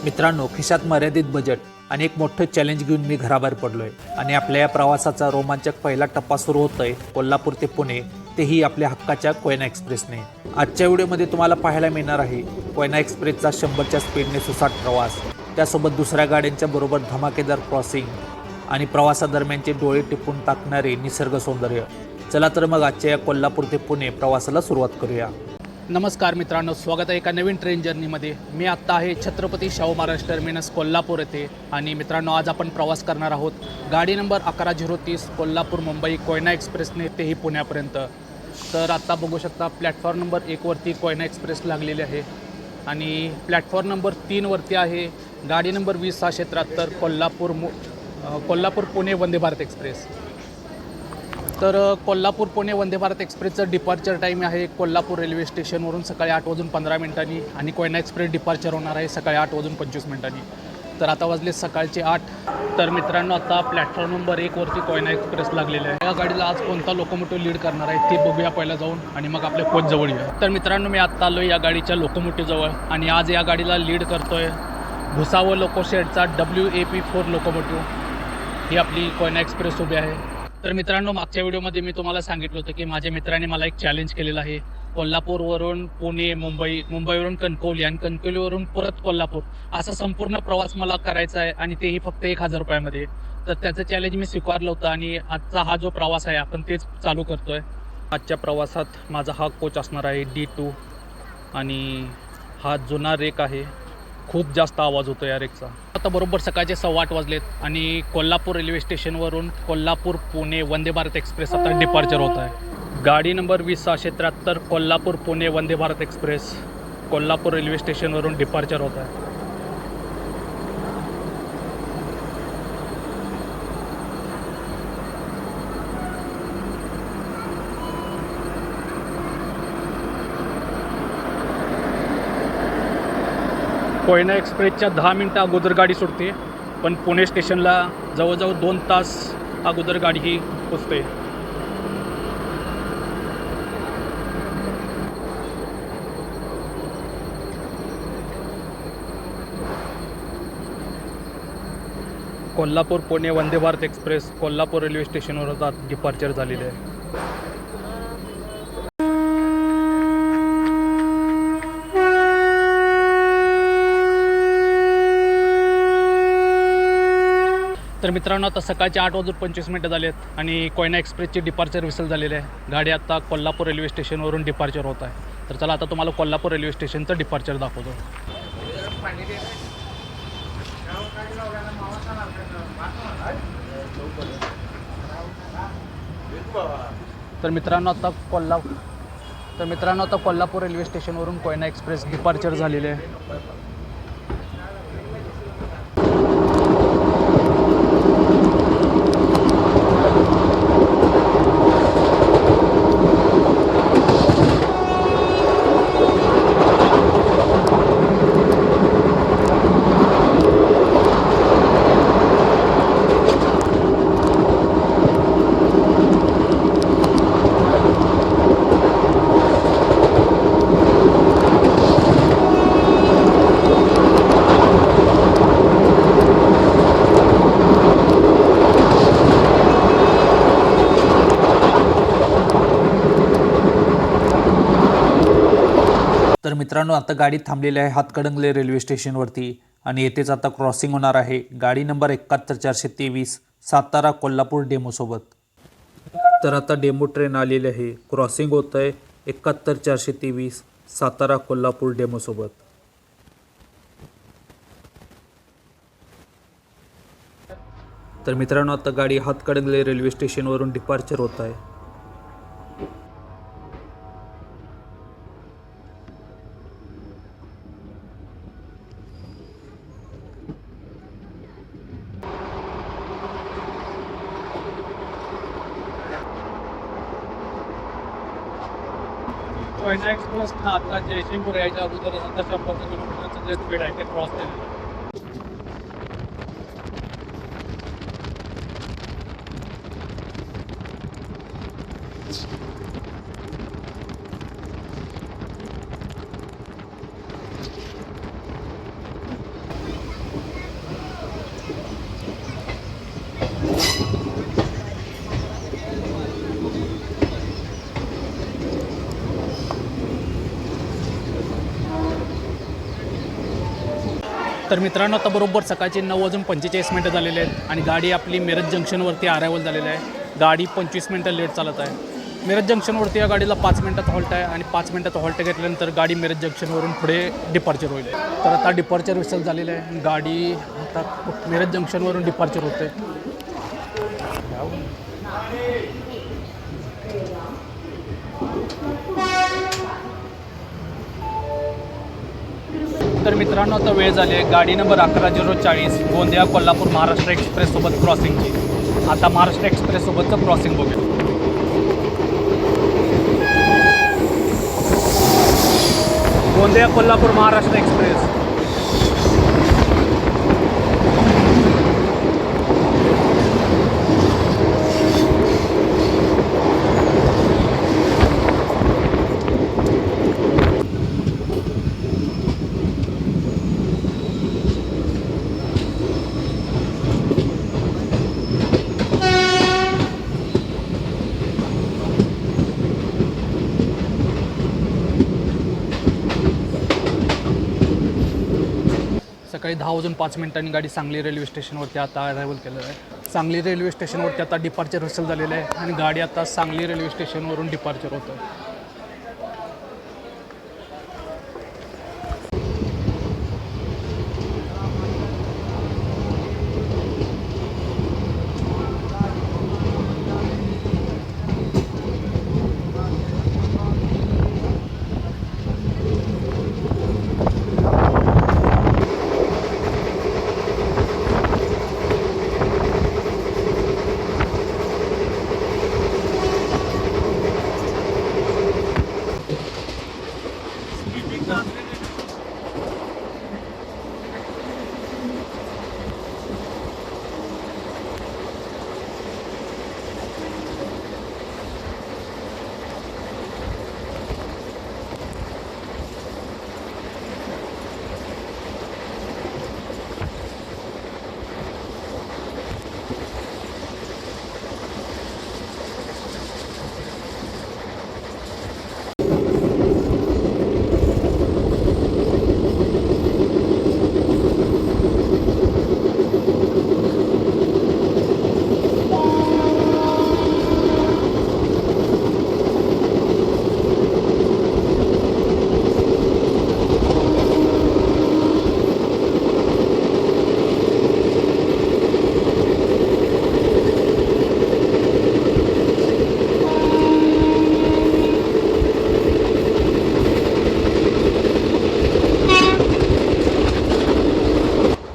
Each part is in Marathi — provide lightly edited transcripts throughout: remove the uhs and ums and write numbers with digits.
मित्रांनो, खिशात मर्यादित बजेट आणि एक मोठं चॅलेंज घेऊन मी घराबाहेर पडलोय आणि आपल्या या प्रवासाचा रोमांचक पहिला टप्पा सुरू होतोय कोल्हापूर ते पुणे, तेही आपल्या हक्काच्या कोयना एक्सप्रेसने. आजच्या व्हिडिओमध्ये तुम्हाला पाहायला मिळणार आहे कोयना एक्सप्रेसचा 100च्या स्पीडने सुसाट प्रवास, त्यासोबत दुसऱ्या गाड्यांच्या बरोबर धमाकेदार क्रॉसिंग आणि प्रवासादरम्यानचे डोळे टिपून टाकणारे निसर्ग सौंदर्य. चला तर मग आजच्या या कोल्हापूर ते पुणे प्रवासाला सुरुवात करूया. नमस्कार मित्रांनो, स्वागत आहे एका नवीन ट्रेन जर्नीमध्ये. मी आत्ता आहे छत्रपती शाहू महाराज टर्मिनस कोल्हापूर येथे. आणि मित्रांनो, आज आपण प्रवास करणार आहोत गाडी नंबर 11030 कोल्हापूर मुंबई कोयना एक्सप्रेसने तेही पुण्यापर्यंत. तर आत्ता बघू शकता प्लॅटफॉर्म नंबर 1वरती कोयना एक्सप्रेस लागलेली आहे आणि प्लॅटफॉर्म नंबर 3वरती आहे गाडी नंबर 20673 कोल्हापूर पुणे वंदे भारत एक्सप्रेस. तर कोल्हापूर पुणे वंदे भारत एक्सप्रेसचं डिपार्चर टाईम आहे कोल्हापूर रेल्वे स्टेशनवरून सकाळी 8:15 आणि कोयना एक्सप्रेस डिपार्चर होणार आहे सकाळी 8:25. तर आता वाजले सकाळचे 8. तर मित्रांनो, आता प्लॅटफॉर्म नंबर 1वरती कोयना एक्सप्रेस लागलेला आहे. या गाडीला आज कोणता लोकोमोटिव्ह लीड करणार आहे ते बघूया पहिला जाऊन आणि मग आपल्या कोचजवळ येऊया. तर मित्रांनो, मी आत्ता आलो या गाडीच्या लोकोमोटिव्हजवळ आणि आज या गाडीला लीड करतोय भुसावळ लोकोशेडचा WAP4 लोकोमोटिव्ह. ही आपली कोयना एक्सप्रेस उभी आहे. तर मित्रांनो, मागच्या व्हिडिओमध्ये मी तुम्हाला सांगितलं होतं की माझ्या मित्राने मला एक चॅलेंज केलेलं आहे. कोल्हापूरवरून पुणे, मुंबईवरून कणकवली आणि कणकवलीवरून परत कोल्हापूर असा संपूर्ण प्रवास मला करायचा आहे आणि तेही फक्त 1000 रुपयामध्ये. तर त्याचं चॅलेंज मी स्वीकारलं होतं आणि आजचा हा जो प्रवास आहे आपण तेच चालू करतोय. आजच्या प्रवासात माझा हा कोच असणार आहे D2 आणि हा जुना रेक आहे. खूप जास्त आवाज होतो या रेकचा. आता बरोबर सकाळचे 8:15 वाजलेत आणि कोल्हापूर रेल्वे स्टेशनवरून कोल्हापूर पुणे वंदे भारत एक्सप्रेस आता डिपार्चर होत आहे. गाडी number 20673 Kolhapur Pune Vande Bharat express Kolhapur railway स्टेशनवरून डिपार्चर होत आहे. कोयना एक्सप्रेसच्या 10 मिनटं अगोदर गाडी सुटते, पण पुणे स्टेशनला जवळजवळ 2 तास अगोदर गाडी ही पोचते. कोल्हापूर पुणे वंदे भारत एक्सप्रेस कोल्हापूर रेल्वे स्टेशनवर आता डिपार्चर झालेले आहे. तर मित्रांनो, आता सकाळचे 8:25 झाले आहेत आणि कोयना एक्सप्रेसचे डिपार्चर विसल झालेले आहे. गाडी आता कोल्हापूर रेल्वे स्टेशनवरून डिपार्चर होत आहे. तर चला आता तुम्हाला कोल्हापूर रेल्वे स्टेशनचं डिपार्चर दाखवतो. तर मित्रांनो, आता कोल्हापूर रेल्वे स्टेशनवरून कोयना एक्सप्रेस डिपार्चर झालेले आहे. तर मित्रांनो, आता गाडी थांबलेली आहे हातकणंगले रेल्वे स्टेशनवरती आणि येथेच आता क्रॉसिंग होणार आहे गाडी नंबर 71423 सातारा कोल्हापूर डेमोसोबत. तर आता डेमो ट्रेन आलेली आहे. क्रॉसिंग होतं आहे 71423 सातारा कोल्हापूर डेमोसोबत. तर मित्रांनो, आता गाडी हातकणंगले रेल्वे स्टेशनवरून डिपार्चर होत आहे. कोयना एक्सप्रेस आता जयसिंगपूर यायच्या अगोदर आता 100 किलोमीटरचं जे स्पीड आहे ते क्रॉस केलं. तर मित्रांनो आता बरोबर सकाळचे 9:45 झालेले आहेत आणि गाडी आपली मिरज जंक्शनवरती अरायवल झालेली आहे. गाडी 25 मिनटं लेट चालत आहे. मिरज जंक्शनवरती या गाडीला 5 मिनटात हॉल्ट आहे आणि 5 मिनटात हॉल्ट घेतल्यानंतर गाडी मिरज जंक्शनवरून पुढे डिपार्चर होईल. तर आता डिपार्चर विसल झालेलं आहे. गाडी आता मिरज जंक्शनवरून डिपार्चर होते. तर मित्रांनो आता वेळ झाली आहे गाडी नंबर 11:40 गोंदिया कोल्हापूर महाराष्ट्र एक्सप्रेससोबत क्रॉसिंगची. आता महाराष्ट्र एक्सप्रेससोबतचं क्रॉसिंग बघूया. गोंदिया कोल्हापूर महाराष्ट्र एक्सप्रेस. सकाळी 10:05 गाडी सांगली रेल्वे स्टेशनवरती आता अरायवल केलं आहे. सांगली रेल्वे स्टेशनवरती आता डिपार्चर हसल झालेलं आहे आणि गाडी आता सांगली रेल्वे स्टेशनवरून डिपार्चर होतं आहे.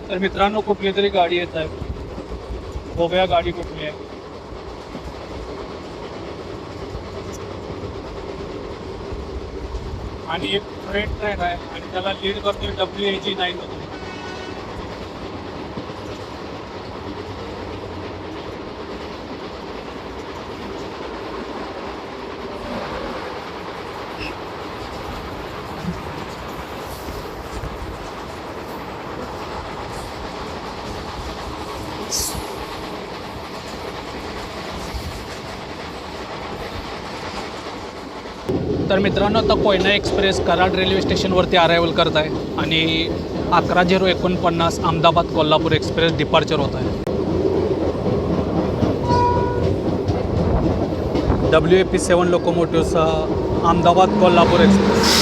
तर मित्रांनो कुठली तरी गाडी येत आहे. बघूया गाडी कुठली आहे. आणि एक फ्रेट ट्रेन आहे आणि त्याला लीड करतोय WAG-9 मधून. तर मित्रांनो आता कोयना एक्सप्रेस कराड रेल्वे स्टेशनवरती अरायवल करत आहे आणि 11:49 अहमदाबाद कोल्हापूर एक्सप्रेस डिपार्चर होत आहे. WAP-7 लोकोमोटिव्हसह Ahmedabad Kolhapur express.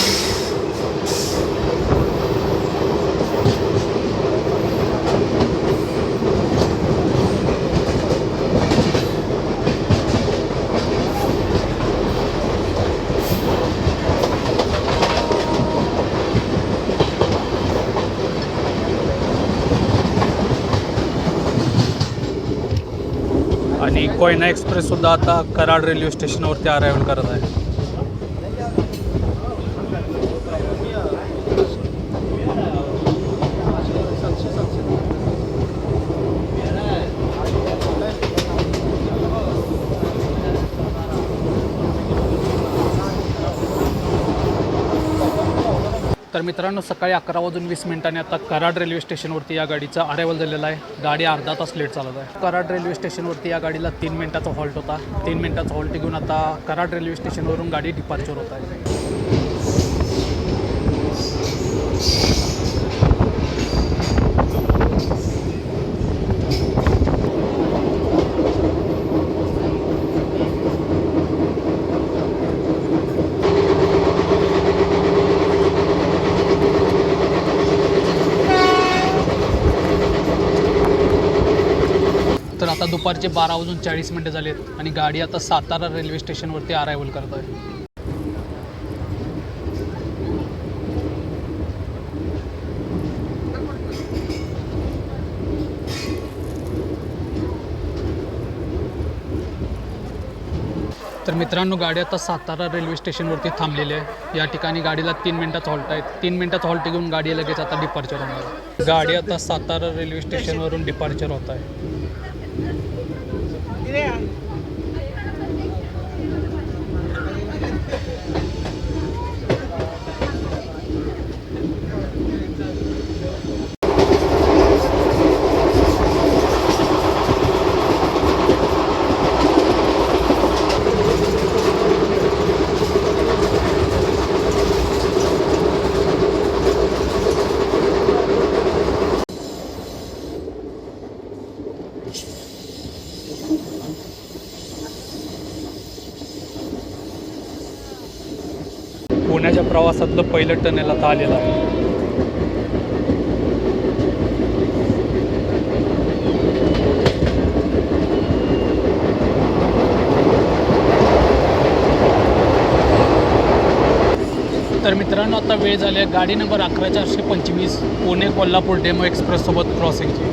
आणि कोयना एक्सप्रेससुद्धा आता कराड रेल्वे स्टेशनवरती अरायवल करत आहे. तर मित्रांनो सकाळी 11:20 आता कराड रेल्वे स्टेशनवरती या गाडीचा अरायवल झालेला आहे. गाडी अर्धा तास लेट चालत आहे. कराड रेल्वे स्टेशनवरती या गाडीला 3 मिनिटाचा हॉल्ट होता. 3 मिनिटाचा हॉल्ट घेऊन आता कराड रेल्वे स्टेशनवरून गाडी डिपार्चर होत आहे. तर आता दुपारचे 12:40 झालेत आणि गाडी आता सातारा रेल्वे स्टेशनवरती अरायवल करत आहे. तर मित्रांनो, गाडी आता सातारा रेल्वे स्टेशनवरती थांबलेली आहे. या ठिकाणी गाडीला 3 मिनिटाचा हॉल्ट आहे. 3 मिनिटाचा हॉल्ट घेऊन गाडी लगेच आता डिपार्चर होणार आहे. गाडी आता सातारा रेल्वे स्टेशनवरून डिपार्चर होत आहे. पुण्याच्या प्रवासातलं पहिलं टनेल आता आलेलं आहे. तर मित्रांनो, आता वेळ झाली आहे गाडी number 11/425 Pune Kolhapur demo express सोबत क्रॉसिंगची.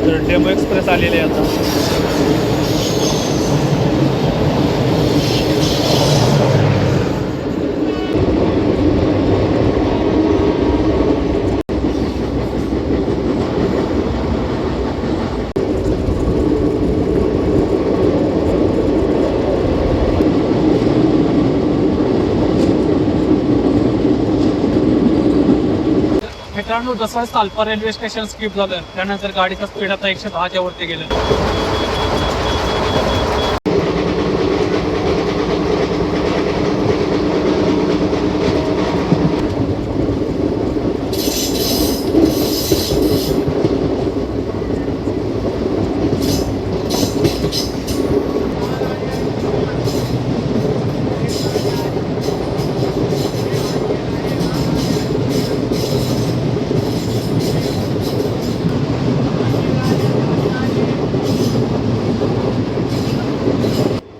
तर डेमो एक्सप्रेस आलेले आहे आता. मित्रांनो, जसं सालपा रेल्वे स्टेशन स्किप झालं त्यानंतर गाडीचा स्पीड आता 110च्या वरती गेलं.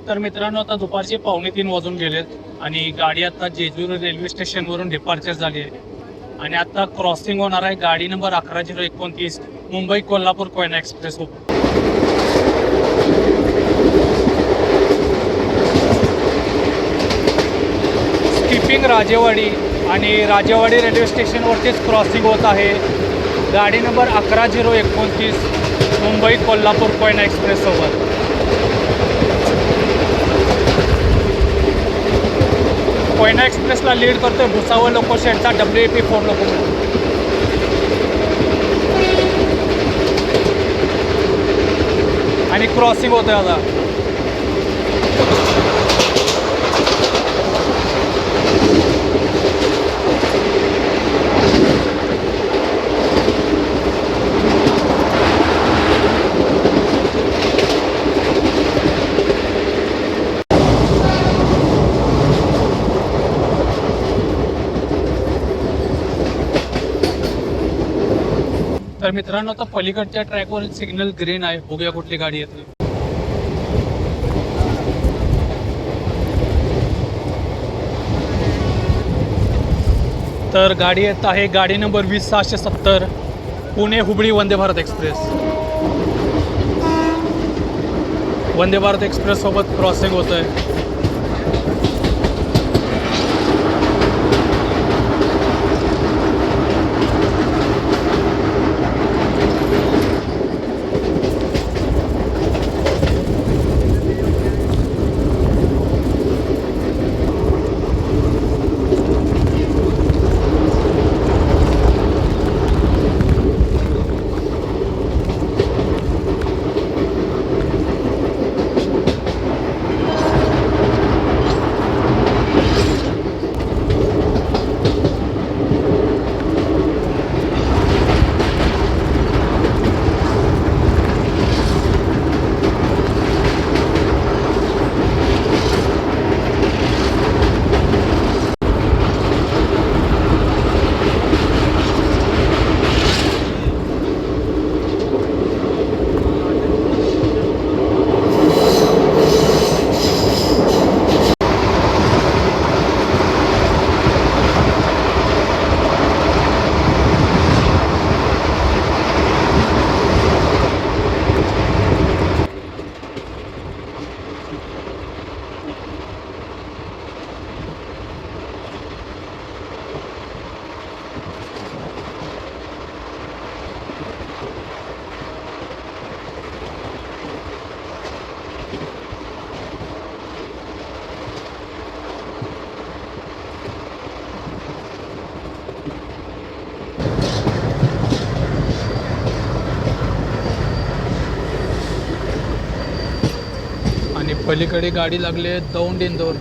तर मित्रांनो, आता दुपारचे 2:45 वाजून गेलेत आणि गाडी आता जेजुरी रेल्वे स्टेशनवरून डिपार्चर झाली आहे आणि आता क्रॉसिंग होणार आहे गाडी number 11/029 Mumbai Kolhapur Koyna express. Skipping Rajewadi आणि राजेवाडी रेल्वे स्टेशनवरतीच क्रॉसिंग होत आहे गाडी नंबर 11/029 मुंबई कोल्हापूर कोयना एक्सप्रेस सोबत. कोयना एक्सप्रेसला लीड करतोय भुसावळ लोको शेडचा WAP4 लोकोमोटिव्ह. आणि क्रॉसिंग होतोय आता. तर मित्रांनो, आता पलीकडच्या ट्रॅकवर सिग्नल ग्रीन आहे. बघूया कुठली गाडी येते. तर गाडी येत आहे गाडी number 20670 Pune Hubballi Vande Bharat express. Vande Bharat express सोबत क्रॉसिंग होत आहे. पलीकडे गाडी लागली आहे दौंड इंदोर.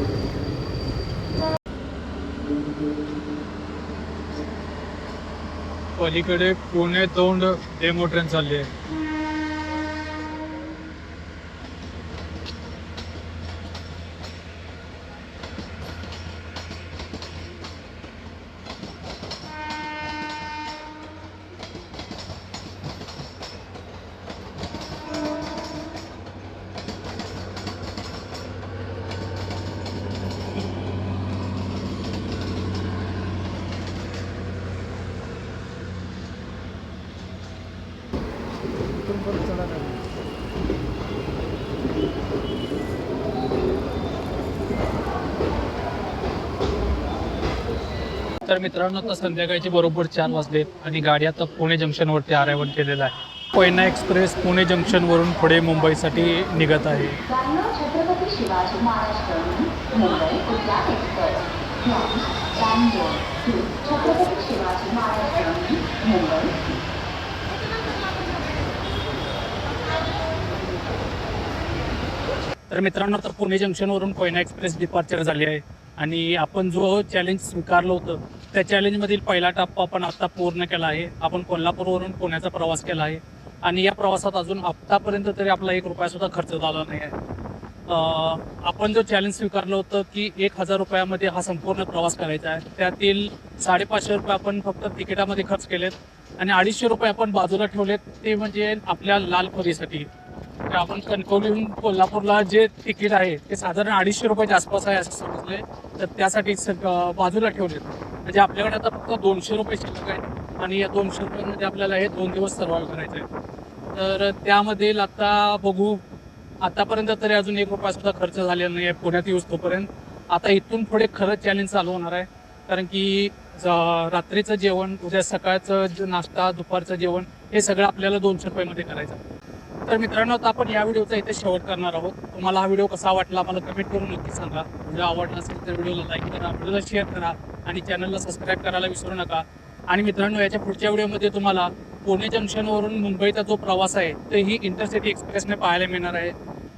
पलीकडे पुणे दौंड डेमो ट्रेन चालली आहे. तर मित्रांनो, आता संध्याकाळचे बरोबर 4 वाजले आणि गाडी आता पुणे जंक्शनवरती अरायवल केलेला आहे. कोयना एक्सप्रेस पुणे जंक्शनवरून पुढे मुंबईसाठी निघत आहे. छत्रपती शिवाजी महाराज टर्मिनस मुंबई उद्यान एक्सप्रेस छत्रपती शिवाजी महाराज टर्मिनस मुंबई. तर मित्रांनो, आता पुणे जंक्शनवरून कोयना एक्सप्रेस डिपार्चर झाली आहे आणि आपण जो चॅलेंज स्वीकारलं होतं त्या चॅलेंजमधील पहिला टप्पा आपण आता पूर्ण केला आहे. आपण कोल्हापूरवरून पुण्याचा प्रवास केला आहे आणि या प्रवासात अजून आत्तापर्यंत तरी आपला 1 रुपया सुद्धा खर्च झाला नाही आहे. आपण जो चॅलेंज स्वीकारलं होतं की 1000 रुपयामध्ये हा संपूर्ण प्रवास करायचा आहे, त्यातील 550 रुपये आपण फक्त तिकिटामध्ये खर्च केलेत आणि 250 रुपये आपण बाजूला ठेवलेत, ते म्हणजे आपल्या लाल परीसाठी. तर आपण कणकवलीहून कोल्हापूरला जे तिकीट आहे ते साधारण 250 रुपयाच्या आसपास आहे असं समजले, तर त्यासाठी बाजूला ठेवलेत. म्हणजे आपल्याकडे आता फक्त 200 रुपये शिल्लक आहे आणि या 200 रुपयांमध्ये आपल्याला हे 2 दिवस सर्वाइव्ह करायचे आहे. तर त्यामध्ये आता बघू, आतापर्यंत तरी अजून 1 रुपया सुद्धा खर्च झालेला नाही आहे पुण्यात येऊस तोपर्यंत. आता इथून पुढे खरंच चॅलेंज चालू होणार आहे, कारण की रात्रीचं जेवण, उद्या सकाळचं नाश्ता, दुपारचं जेवण हे सगळं आपल्याला 200 रुपयामध्ये करायचं. तर मित्रांनो, आता आपण या व्हिडिओचा इथे शेवट करणार आहोत. तुम्हाला हा व्हिडिओ कसा वाटला मला कमेंट करून नक्की सांगा. व्हिडिओ आवडला असेल तर व्हिडिओला लाईक करा, व्हिडिओला शेअर करा आणि चॅनलला सबस्क्राईब करायला विसरू नका. आणि मित्रांनो, याच्या पुढच्या व्हिडिओमध्ये तुम्हाला पुणे जंक्शनवरून मुंबईचा जो प्रवास आहे तेही इंटरसिटी एक्सप्रेसने पाहायला मिळणार आहे.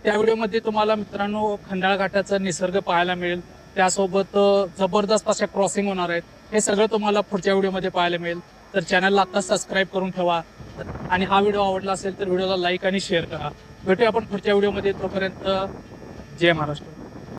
त्या व्हिडिओमध्ये तुम्हाला मित्रांनो खंडाळा घाटाचा निसर्ग पाहायला मिळेल, त्यासोबत जबरदस्त अशा क्रॉसिंग होणार आहेत. हे सगळं तुम्हाला पुढच्या व्हिडिओमध्ये पाहायला मिळेल. तर चॅनलला आत्ताच सबस्क्राईब करून ठेवा आणि हा व्हिडिओ आवडला असेल तर व्हिडिओला लाईक आणि शेअर करा. भेटूया आपण पुढच्या व्हिडिओमध्ये. तोपर्यंत जय महाराष्ट्र.